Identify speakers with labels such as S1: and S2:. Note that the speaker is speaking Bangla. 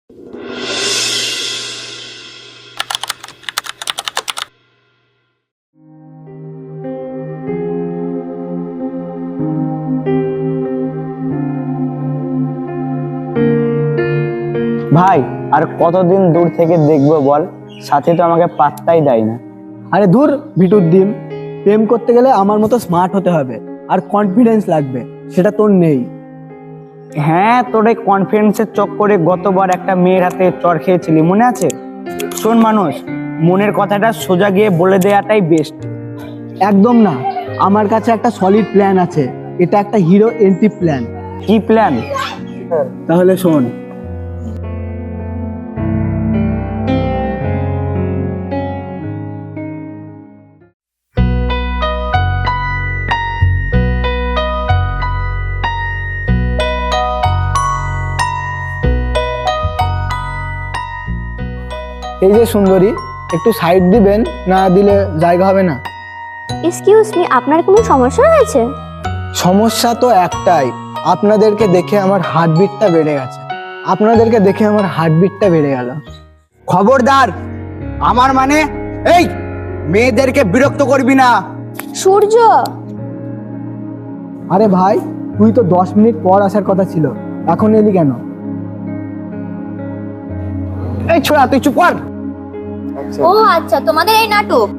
S1: ভাই আর কতদিন দূর থেকে দেখবো বল, সাথে তো আমাকে পাত্তাই দেয় না।
S2: আরে দূর বিটুর ডিম, প্রেম করতে গেলে আমার মতো স্মার্ট হতে হবে আর কনফিডেন্স লাগবে, সেটা তোর নেই।
S1: হ্যাঁ, তোর এই কনফিডেন্সের চক্করে গতবার একটা মেয়ের হাতে চড় খেয়েছিলি, মনে আছে? শোন মানুষ, মনের কথাটা সোজা গিয়ে বলে দেওয়াটাই বেস্ট।
S2: একদম না, আমার কাছে একটা সলিড প্ল্যান আছে। এটা একটা হিরো এন্ট্রি প্ল্যান।
S1: কি প্ল্যান?
S2: তাহলে শোন। এই যে সুন্দরী, একটু সাইড দিবেন, না দিলে জায়গা হবে না।
S3: এক্সকিউজ মি, আপনার কোনো সমস্যা হয়েছে?
S2: সমস্যা তো একটাই, আপনাদেরকে দেখে আমার হার্টবিটটা বেড়ে গেছে। আপনাদেরকে দেখে আমার হার্টবিটটা বেড়ে গেল।
S1: খবরদার, আমার মানে এই মেয়েদেরকে বিরক্ত করবি না।
S3: সূর্য,
S2: আরে ভাই, তুই তো 10 মিনিট পর আসার কথা ছিল, এখন এলি কেন?
S1: এই ছোড়া, তুই চুপ কর।
S3: ও আচ্ছা, তোমাদের এই নাটক।